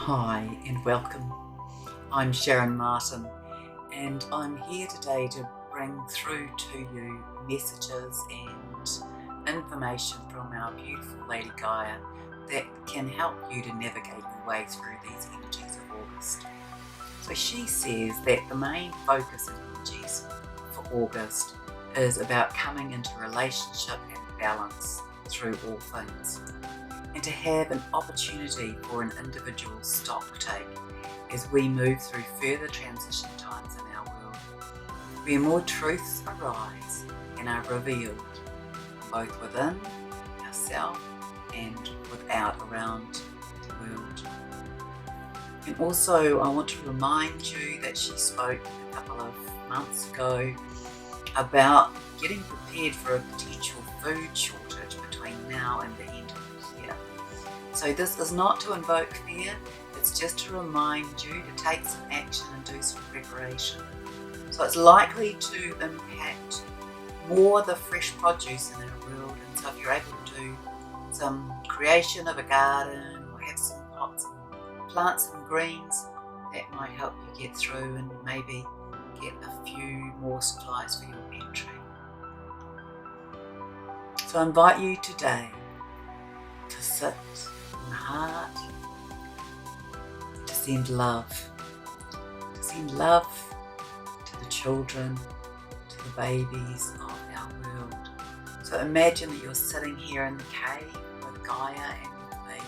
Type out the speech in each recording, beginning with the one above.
Hi and welcome. I'm Sharron Martin and I'm here today to bring through to you messages and information from our beautiful Lady Gaia that can help you to navigate your way through these energies of August. So she says that the main focus of energies for August is about coming into relationship and balance through all things, and to have an opportunity for an individual stocktake as we move through further transition times in our world, where more truths arise and are revealed, both within ourselves and without around the world. And also I want to remind you that she spoke a couple of months ago about getting prepared for a potential food shortage between now and the end of the year. So this is not to invoke fear, it's just to remind you to take some action and do some preparation. So it's likely to impact more the fresh produce in our world, and so if you're able to do some creation of a garden or have some pots and plant some greens, that might help you get through and maybe get a few more supplies for your pantry. So I invite you today to sit in the heart, to send love to the children, to the babies of our world. So imagine that you're sitting here in the cave with Gaia and with me,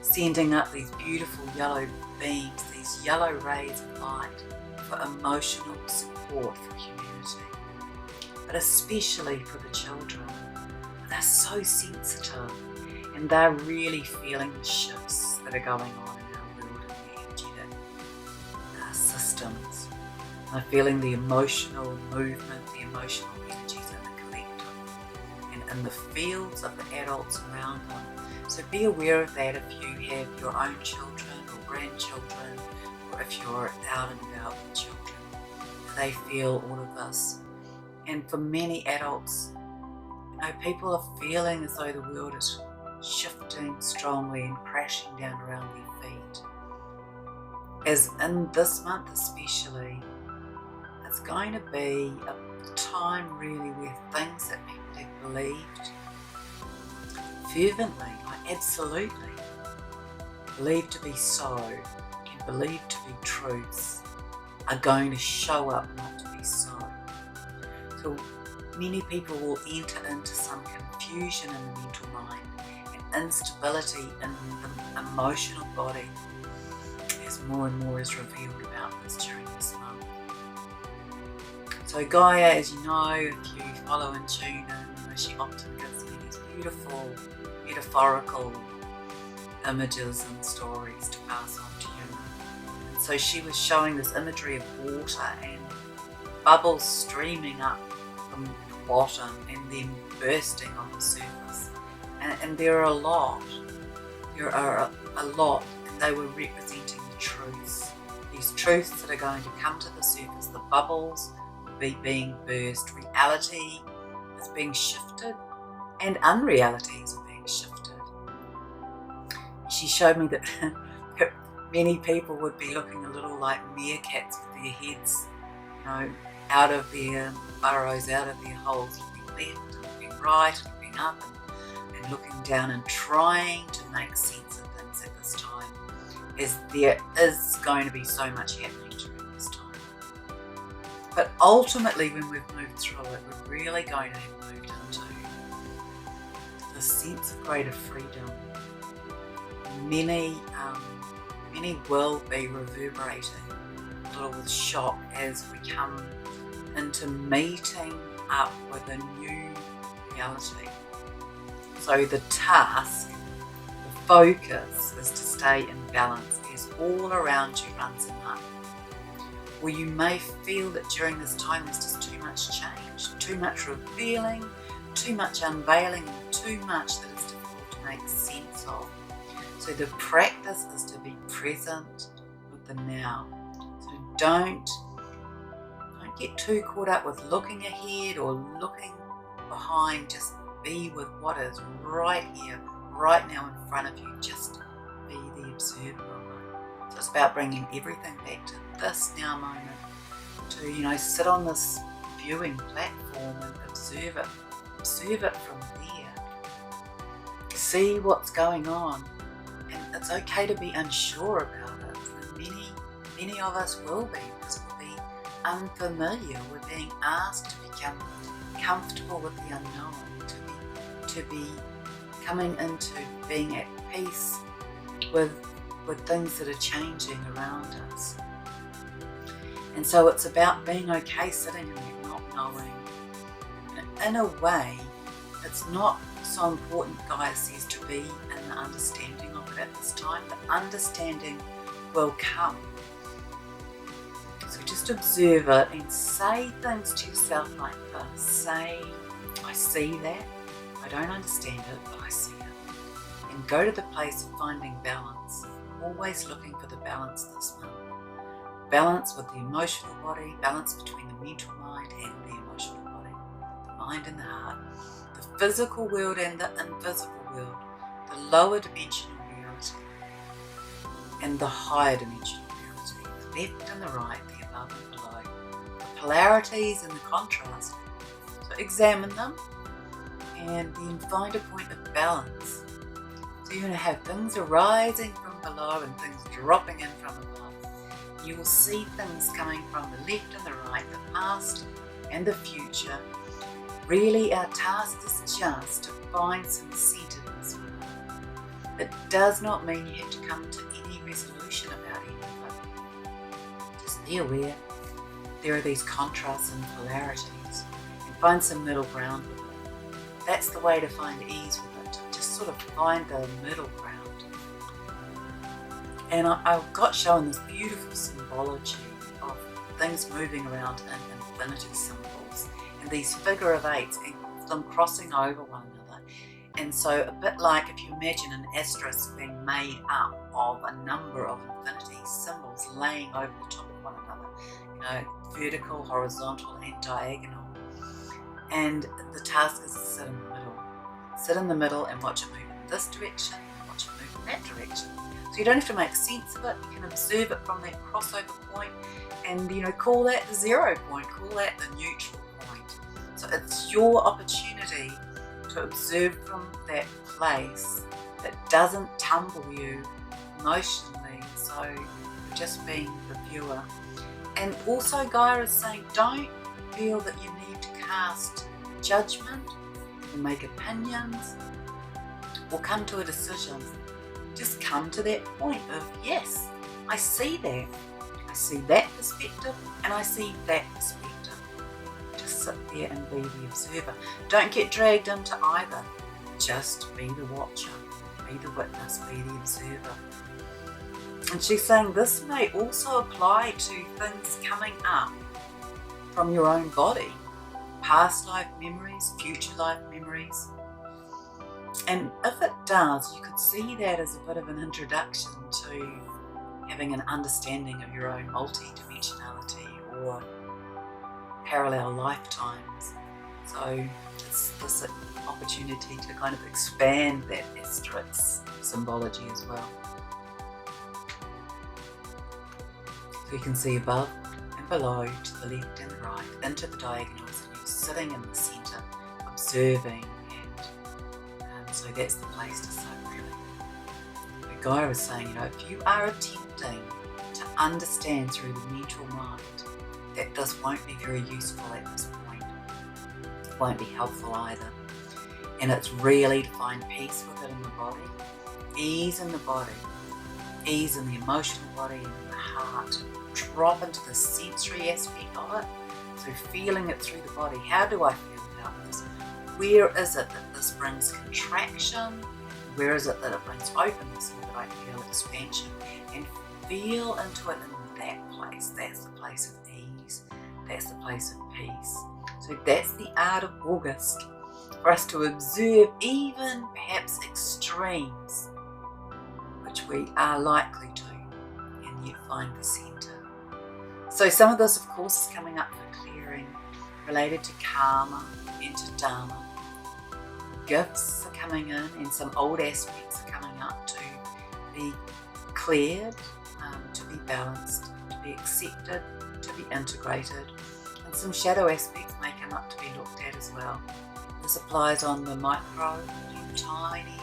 sending up these beautiful yellow beams, these yellow rays of light for emotional support for humanity, but especially for the children. They're so sensitive and they're really feeling the shifts that are going on in our world and the energetic systems. They're feeling the emotional movement, the emotional energies in the collective and in the fields of the adults around them. So be aware of that if you have your own children or grandchildren, or if you're out and about with children. They feel all of this. And for many adults, people are feeling as though the world is shifting strongly and crashing down around their feet. As in this month especially, it's going to be a time really where things that people have believed fervently, absolutely believed to be so and believed to be truths, are going to show up not to be so. So many people will enter into some confusion in the mental mind and instability in the emotional body as more and more is revealed about this during this month. So Gaia, as you know, if you follow and tune in, she often gives me these beautiful metaphorical images and stories to pass on to you. And so she was showing this imagery of water and bubbles streaming up from the bottom and then bursting on the surface. And there are a lot, and they were representing the truths. These truths that are going to come to the surface, the bubbles will be being burst, reality is being shifted, and unrealities are being shifted. She showed me that many people would be looking a little like meerkats with their heads, out of their burrows, out of their holes, looking left and looking right and looking up and looking down and trying to make sense of things at this time, as there is going to be so much happening during this time. But ultimately, when we've moved through it, we're really going to have moved into the sense of greater freedom. Many will be reverberating a little with shock as we come into meeting up with a new reality. So the task, the focus is to stay in balance as all around you runs amok. Or you may feel that during this time there's just too much change, too much revealing, too much unveiling, too much that is difficult to make sense of. So the practice is to be present with the now. So don't get too caught up with looking ahead or looking behind. Just be with what is right here, right now in front of you. Just be the observer of it. So it's about bringing everything back to this now moment, to, sit on this viewing platform and observe it from there. See what's going on, and it's okay to be unsure about it. Many of us will be, because we'll be unfamiliar. We're being asked to become comfortable with the unknown, to be coming into being at peace with things that are changing around us. And so it's about being okay sitting in that not knowing. In a way, it's not so important, Gaia says, to be in the understanding of it at this time. The understanding will come. So just observe it and say things to yourself like this. Say, I see that. I don't understand it, but I see it. And go to the place of finding balance. Always looking for the balance this month. Balance with the emotional body, balance between the mental mind and the emotional body, the mind and the heart, the physical world and the invisible world, the lower dimensional reality and the higher dimensional reality, the left and the right, the above and below, the polarities and the contrast. So examine them and then find a point of balance. So you're going to have things arising from below and things dropping in from above. You will see things coming from the left and the right, the past and the future. Really, our task is just to find some centeredness with it. It does not mean you have to come to any resolution about any of it. Just be aware there are these contrasts and polarities, and find some middle ground with it. That's the way to find ease with it, to just sort of find the middle ground. And I got shown this beautiful symbology of things moving around in infinity symbols and these figure of eights and them crossing over one another. And so a bit like if you imagine an asterisk being made up of a number of infinity symbols laying over the top of one another, vertical, horizontal and diagonal. And the task is to sit in the middle. Sit in the middle and watch it move in this direction and watch it move in that direction. So you don't have to make sense of it. You can observe it from that crossover point and, call that the 0 point, call that the neutral point. So it's your opportunity to observe from that place that doesn't tumble you emotionally. So you're just being the viewer. And also Gaia is saying, don't feel that you need to cast judgment or make opinions or come to a decision. Just come to that point of, yes, I see that. I see that perspective and I see that perspective. Just sit there and be the observer. Don't get dragged into either. Just be the watcher, be the witness, be the observer. And she's saying this may also apply to things coming up from your own body. Past life memories, future life memories. And if it does, you could see that as a bit of an introduction to having an understanding of your own multi-dimensionality or parallel lifetimes. So it's this opportunity to kind of expand that asterisk symbology as well. So you can see above and below, to the left and the right, into the diagonals, and you're sitting in the centre, observing. So that's the place to sit, really. But Gaia is saying, if you are attempting to understand through the mental mind, that this won't be very useful at this point. It won't be helpful either. And it's really to find peace with it in the body, ease in the body, ease in the emotional body and in the heart. Drop into the sensory aspect of it. So feeling it through the body. How do I feel about this? Where is it that this brings contraction? Where is it that it brings openness, or that I feel expansion? And feel into it in that place. That's the place of ease. That's the place of peace. So that's the art of August, for us to observe even perhaps extremes, which we are likely to, and yet find the centre. So some of this, of course, is coming up for clearing, related to karma and to dharma. Gifts are coming in, and some old aspects are coming up to be cleared, to be balanced, to be accepted, to be integrated. And some shadow aspects may come up to be looked at as well. This applies on the micro, the tiny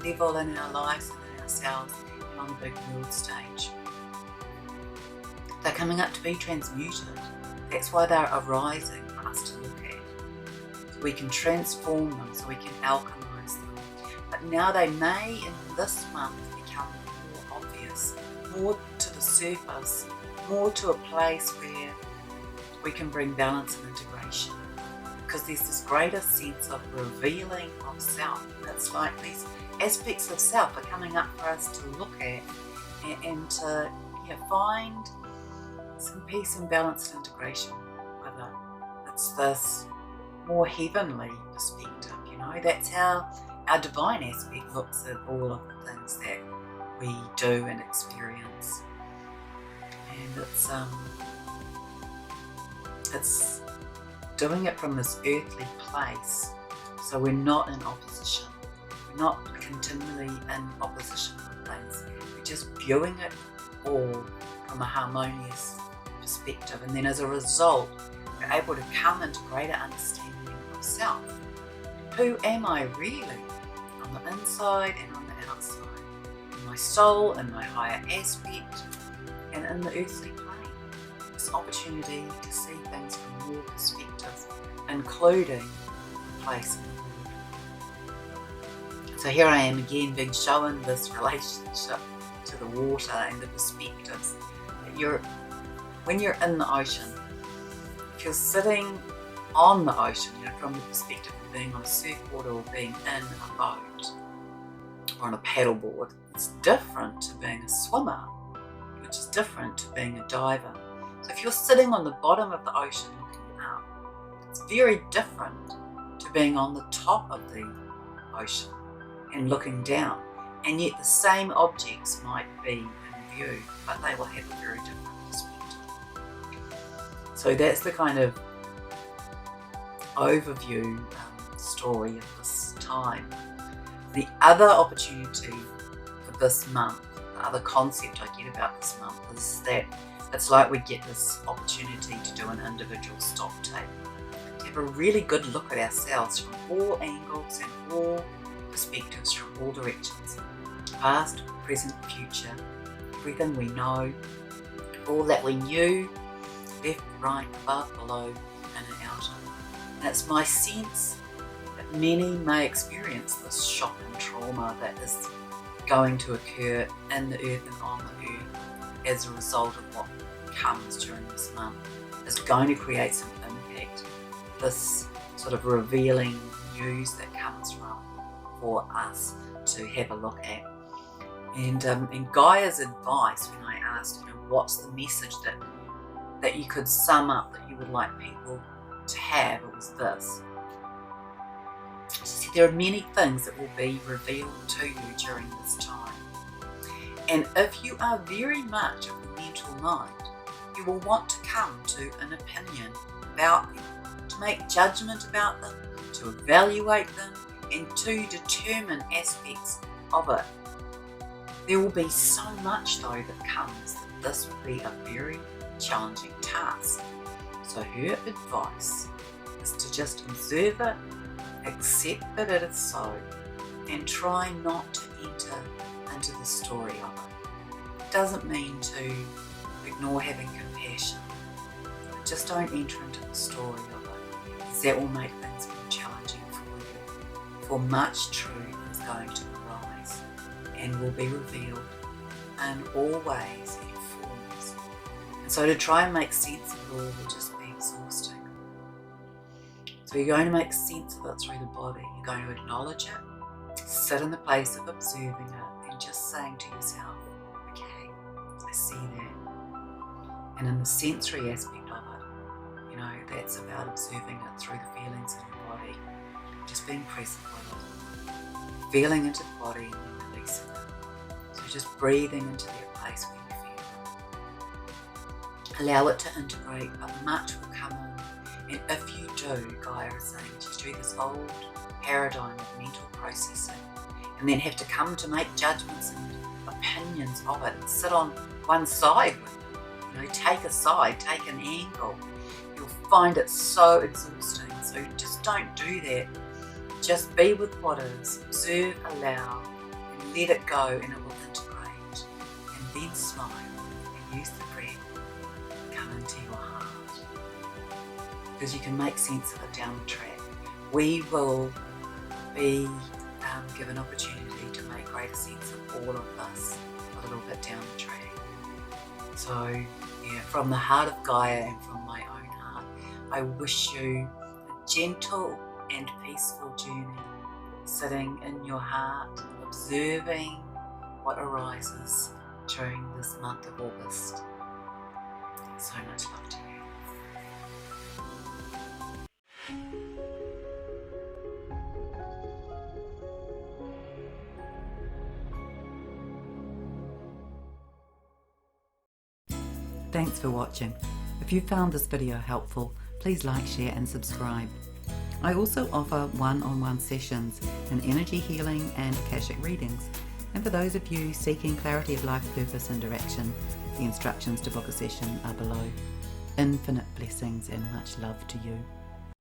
level in our lives and in ourselves, and on the big world stage. They're coming up to be transmuted. That's why they're arising for us to look at. So we can transform them, so we can alchemize them. But now they may, in this month, become more obvious, more to the surface, more to a place where we can bring balance and integration. Because there's this greater sense of revealing of self. It's like these aspects of self are coming up for us to look at and to find some peace and balance and integration with it. It's this more heavenly perspective, That's how our divine aspect looks at all of the things that we do and experience. And it's doing it from this earthly place, so we're not in opposition. We're not continually in opposition with things. We're just viewing it all from a harmonious perspective, and then as a result, we're able to come into greater understanding of self. Who am I really? On the inside and on the outside. In my soul, in my higher aspect, and in the earthly plane. This opportunity to see things from more perspectives, including the place in the world. So here I am again being shown this relationship to the water and the perspectives. When you're in the ocean, if you're sitting on the ocean, from the perspective of being on a surfboard or being in a boat or on a paddleboard, it's different to being a swimmer, which is different to being a diver. So if you're sitting on the bottom of the ocean looking up, it's very different to being on the top of the ocean and looking down. And yet the same objects might be in view, but they will have a very different perspective. So that's the kind of overview story of this time. The other opportunity for this month, the other concept I get about this month is that it's like we get this opportunity to do an individual stock take, to have a really good look at ourselves from all angles and all perspectives, from all directions, past, present, future, everything we know, all that we knew, left, right, above, below, in and outer. And it's my sense that many may experience this shock and trauma that is going to occur in the earth and on the earth as a result of what comes during this month. Is going to create some impact. This sort of revealing news that comes from for us to have a look at. And Gaia's advice, when I asked, what's the message that you could sum up that you would like people to have, it was this. She said there are many things that will be revealed to you during this time. And if you are very much of the mental mind, you will want to come to an opinion about them, to make judgment about them, to evaluate them, and to determine aspects of it. There will be so much though that comes that this will be a very challenging task. So her advice is to just observe it, accept that it is so, and try not to enter into the story of it. It doesn't mean to ignore having compassion, but just don't enter into the story of it, because that will make things more challenging for you. For much truth is going to arise and will be revealed in all ways and forms. And so to try and make sense of it all will just be exhausting. So you're going to make sense of it through the body. You're going to acknowledge it, sit in the place of observing it, and just saying to yourself, okay, I see that. And in the sensory aspect of it, that's about observing it through the feelings in your body, just being present with it, feeling into the body and then releasing it. So just breathing into that place where you feel it. Allow it to integrate, but much will come on. And if you do, Gaia is saying, just do this old paradigm of mental processing and then have to come to make judgments and opinions of it and sit on one side with it. Take a side, take an angle. You'll find it so exhausting. So just don't do that. Just be with what is, observe, allow, and let it go, and it will integrate. And then smile and use the breath. Come into your heart. Because you can make sense of it down the track. We will be given opportunity to make greater sense of all of this a little bit down the track. So, yeah, from the heart of Gaia and from my own heart, I wish you a gentle and peaceful journey, sitting in your heart, observing what arises during this month of August. So much love to you. Thanks for watching. If you found this video helpful, please like, share and subscribe. I also offer one-on-one sessions in energy healing and Akashic readings. And for those of you seeking clarity of life purpose and direction, the instructions to book a session are below. Infinite blessings and much love to you.